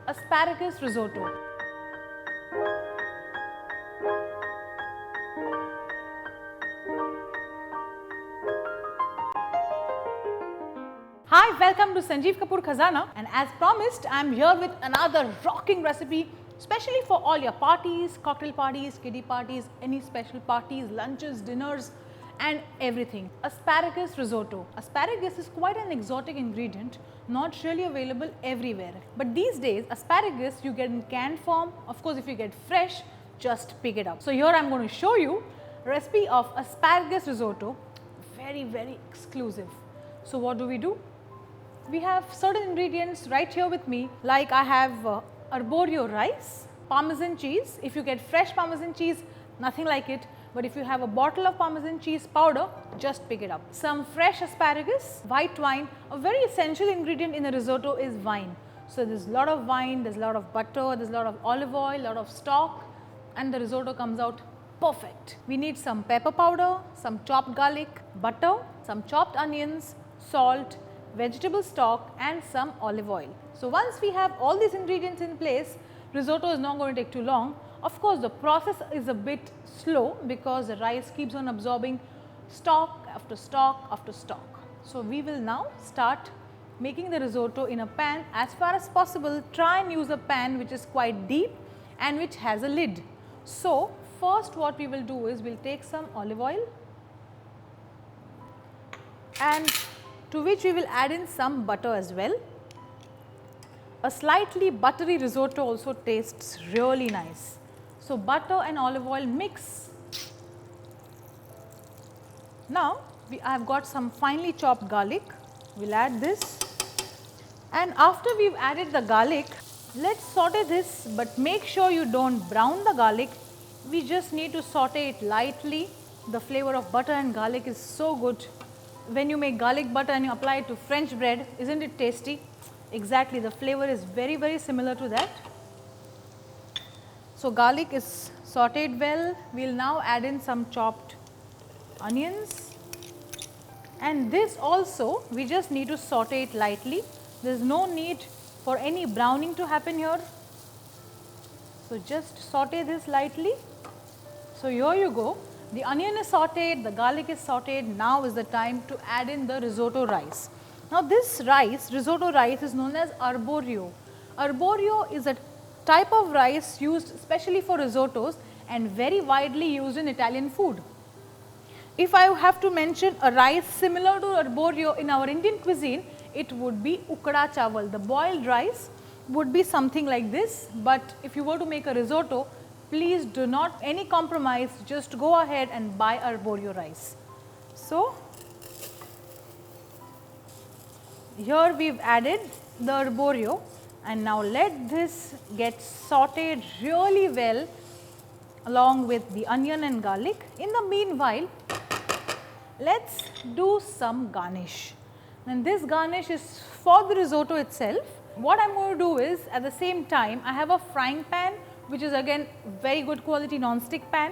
Asparagus Risotto. Hi, welcome to Sanjeev Kapoor Khazana, and as promised, I am here with another rocking recipe, especially for all your parties, cocktail parties, kiddie parties, any special parties, lunches, dinners and everything. Asparagus Risotto. Asparagus is quite an exotic ingredient, not really available everywhere. But these days, asparagus you get in canned form. Of course, if you get fresh, just pick it up. So here I am going to show you a recipe of asparagus risotto, very exclusive. So what do? We have certain ingredients right here with me, like I have arborio rice, parmesan cheese. If you get fresh parmesan cheese, nothing like it, but if you have a bottle of parmesan cheese powder, just pick it up. Some fresh asparagus, white wine. A very essential ingredient in a risotto is wine. So there is a lot of wine, there is a lot of butter, there is a lot of olive oil, a lot of stock, and the risotto comes out perfect. We need some pepper powder, some chopped garlic, butter, some chopped onions, salt, vegetable stock and some olive oil. So once we have all these ingredients in place, risotto is not going to take too long. Of course, the process is a bit slow because the rice keeps on absorbing stock after stock after stock. So we will now start making the risotto in a pan. As far as possible, try and use a pan which is quite deep and which has a lid. So first what we will do is we will take some olive oil and to which we will add in some butter as well. A slightly buttery risotto also tastes really nice. So butter and olive oil mix. Now I have got some finely chopped garlic. We will add this, and after we have added the garlic, let us saute this, but make sure you do not brown the garlic. We just need to saute it lightly. The flavor of butter and garlic is so good. When you make garlic butter and you apply it to French bread, isn't it tasty? Exactly, the flavor is very similar to that. So garlic is sauteed well. We will now add in some chopped onions, and this also we just need to saute it lightly. There is no need for any browning to happen here. So just saute this lightly. So here you go. The onion is sauteed, the garlic is sauteed. Now is the time to add in the risotto rice. Now this rice, risotto rice, is known as arborio. Arborio is a type of rice used especially for risottos and very widely used in Italian food. If I have to mention a rice similar to arborio in our Indian cuisine, it would be ukda chawal. The boiled rice would be something like this, but if you were to make a risotto, please do not any compromise, just go ahead and buy arborio rice. So here we have added the arborio, and now let this get sauteed really well along with the onion and garlic. In the meanwhile, let us do some garnish, and this garnish is for the risotto itself. What I am going to do is, at the same time, I have a frying pan which is again very good quality non-stick pan.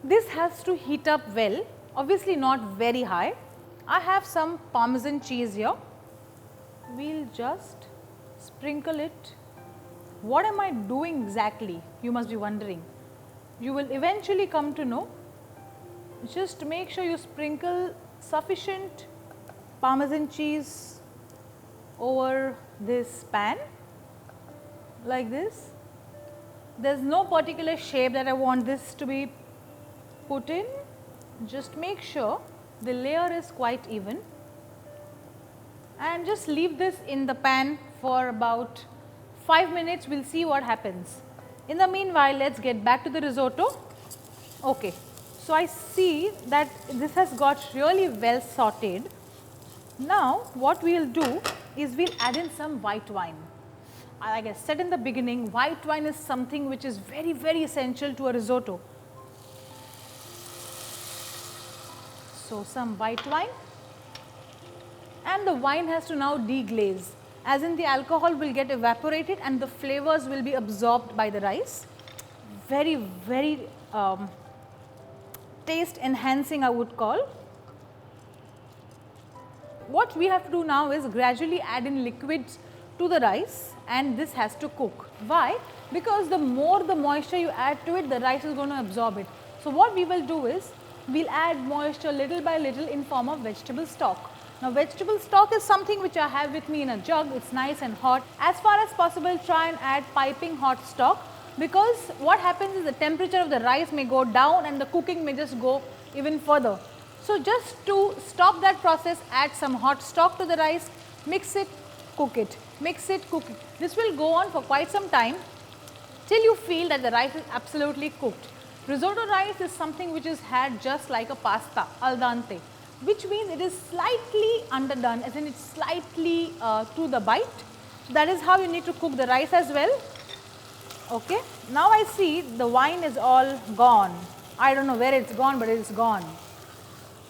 This has to heat up well, obviously not very high. I have some parmesan cheese here. We will just sprinkle it. What am I doing exactly? You must be wondering. You will eventually come to know. Just make sure you sprinkle sufficient parmesan cheese over this pan like this. There is no particular shape that I want this to be put in. Just make sure the layer is quite even, and just leave this in the pan for about 5 minutes. We will see what happens. In the meanwhile, let us get back to the risotto. Okay. So I see that this has got really well sauteed. Now what we will do is we will add in some white wine. Like I said in the beginning, white wine is something which is very essential to a risotto. So some white wine, and the wine has to now deglaze, as in the alcohol will get evaporated and the flavors will be absorbed by the rice. Very taste enhancing, I would call. What we have to do now is gradually add in liquids to the rice and this has to cook. Why? Because the more the moisture you add to it, the rice is going to absorb it. So what we will do is, we will add moisture little by little in form of vegetable stock. Now vegetable stock is something which I have with me in a jug, it is nice and hot. As far as possible, try and add piping hot stock, because what happens is the temperature of the rice may go down and the cooking may just go even further. So just to stop that process, add some hot stock to the rice, mix it, cook it, mix it, cook it. This will go on for quite some time till you feel that the rice is absolutely cooked. Risotto rice is something which is had just like a pasta, al dente, which means it is slightly underdone, as in it's slightly to the bite. So that is how you need to cook the rice as well. Okay. Now I see the wine is all gone. I don't know where it's gone, but it's gone.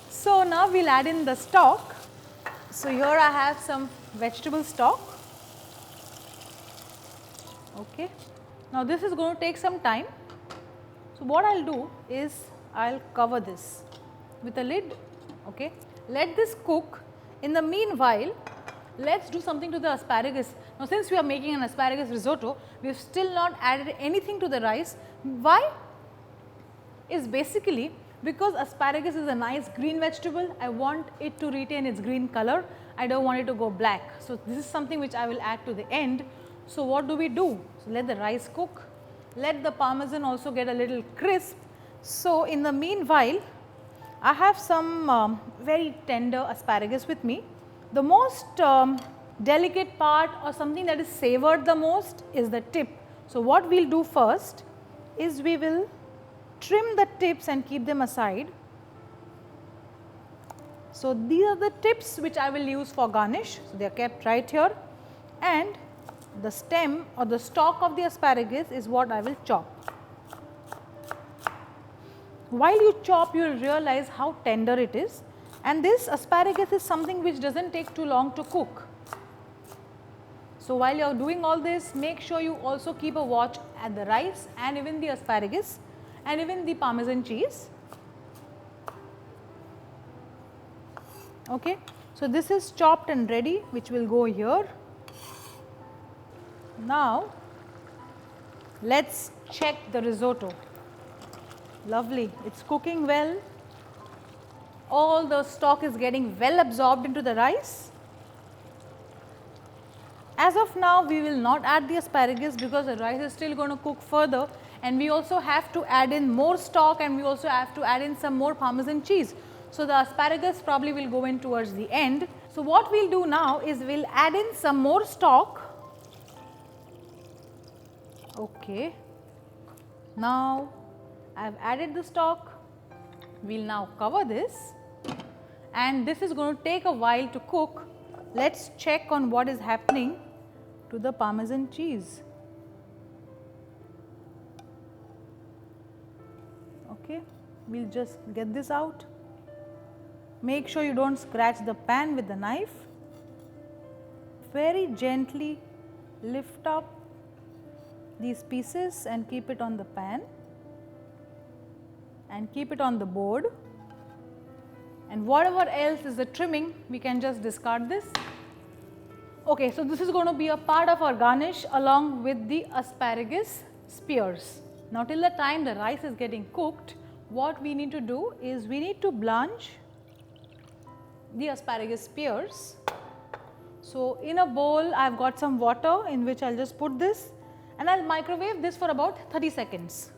So now we'll add in the stock. So here I have some vegetable stock. Okay. Now this is going to take some time. So what I'll do is I'll cover this with a lid. Okay. Let this cook. In the meanwhile, let's do something to the asparagus. Now since we are making an asparagus risotto, we have still not added anything to the rice. Why? Is basically because asparagus is a nice green vegetable, I want it to retain its green color, I do not want it to go black. So this is something which I will add to the end. So what do? So let the rice cook, let the parmesan also get a little crisp. So in the meanwhile, I have some very tender asparagus with me. The most delicate part or something that is savoured the most is the tip. So what we will do first is we will trim the tips and keep them aside. So these are the tips which I will use for garnish. So they are kept right here, and the stem or the stalk of the asparagus is what I will chop. While you chop, you will realize how tender it is, and this asparagus is something which does not take too long to cook. So while you are doing all this, make sure you also keep a watch at the rice and even the asparagus and even the parmesan cheese. Okay. So this is chopped and ready, which will go here. Now let's check the risotto. Lovely, it's cooking well. All the stock is getting well absorbed into the rice. As of now, we will not add the asparagus because the rice is still going to cook further, and we also have to add in more stock, and we also have to add in some more parmesan cheese. So the asparagus probably will go in towards the end. So what we will do now is we will add in some more stock. Okay. Now I have added the stock. We will now cover this, and this is going to take a while to cook. Let us check on what is happening to the parmesan cheese. Okay, we will just get this out. Make sure you do not scratch the pan with the knife. Very gently lift up these pieces and keep it on the pan and keep it on the board, and whatever else is the trimming, we can just discard this. Okay, so this is going to be a part of our garnish along with the asparagus spears. Now till the time the rice is getting cooked, what we need to do is we need to blanch the asparagus spears. So in a bowl I have got some water in which I will just put this, and I will microwave this for about 30 seconds.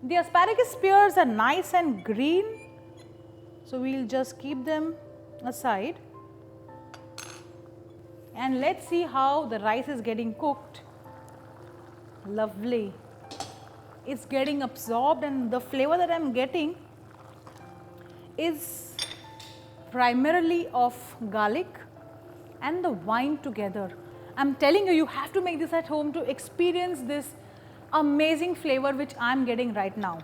The asparagus spears are nice and green, so we will just keep them aside, and let us see how the rice is getting cooked. Lovely. It is getting absorbed, and the flavor that I am getting is primarily of garlic and the wine together. I am telling you, you have to make this at home to experience this amazing flavor which I am getting right now.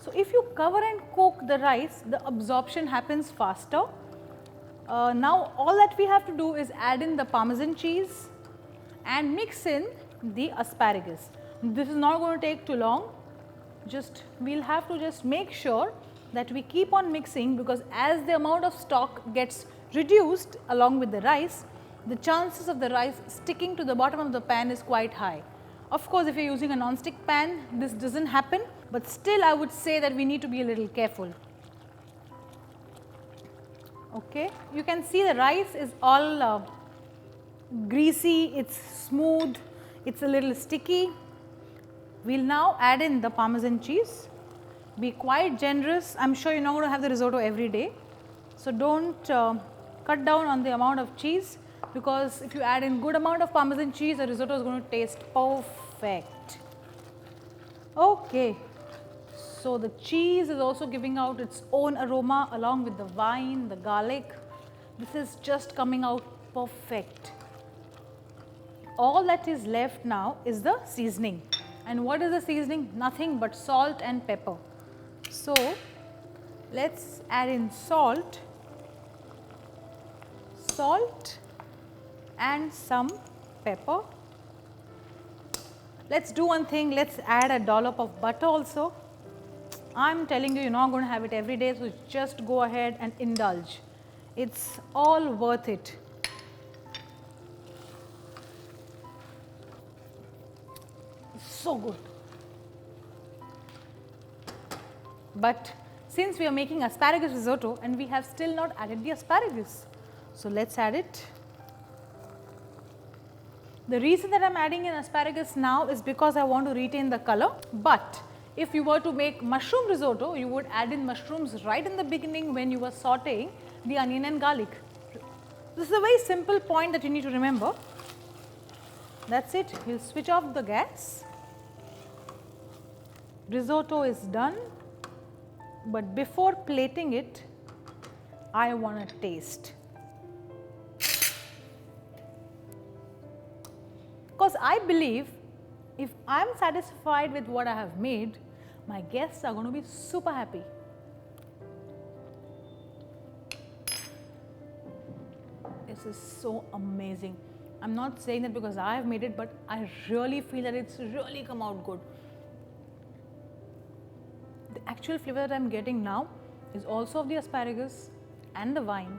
So if you cover and cook the rice, the absorption happens faster. Now all that we have to do is add in the parmesan cheese and mix in the asparagus. This is not going to take too long. We'll have to just make sure that we keep on mixing, because as the amount of stock gets reduced along with the rice, the chances of the rice sticking to the bottom of the pan is quite high. Of course, if you are using a non-stick pan, this doesn't happen, but still I would say that we need to be a little careful. Okay, you can see the rice is all greasy, it's smooth, it's a little sticky. We'll now add in the Parmesan cheese. Be quite generous. I'm sure you're not going to have the risotto every day. So don't cut down on the amount of cheese, because if you add in good amount of Parmesan cheese, the risotto is going to taste perfect. Okay, so the cheese is also giving out its own aroma along with the wine, the garlic. This is just coming out perfect. All that is left now is the seasoning. And what is the seasoning? Nothing but salt and pepper. So let's add in salt and some pepper. Let's do one thing, let's add a dollop of butter also. I'm telling you, you're not going to have it every day, so just go ahead and indulge. It's all worth it. So good. But since we are making asparagus risotto and we have still not added the asparagus, so let's add it. The reason that I'm adding in asparagus now is because I want to retain the color, but if you were to make mushroom risotto, you would add in mushrooms right in the beginning when you were sauteing the onion and garlic. This is a very simple point that you need to remember. That's it. We'll switch off the gas. Risotto is done, but before plating it, I want to taste. Because I believe if I am satisfied with what I have made, my guests are going to be super happy. This is so amazing. I'm not saying that because I have made it, but I really feel that it's really come out good. The actual flavor that I'm getting now is also of the asparagus and the wine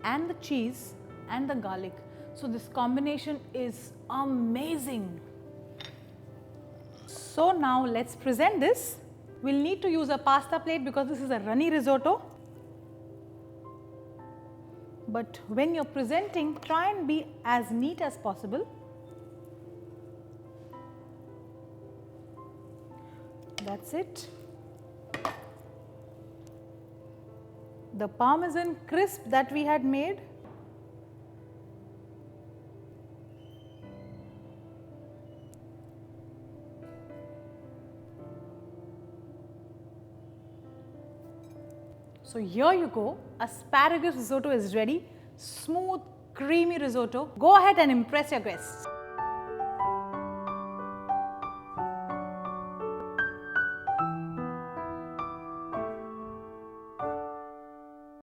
and the cheese and the garlic. So this combination is amazing. So now let's present this. We'll need to use a pasta plate because this is a runny risotto. But when you're presenting, try and be as neat as possible. That's it. The Parmesan crisp that we had made. So here you go, asparagus risotto is ready, smooth, creamy risotto. Go ahead and impress your guests.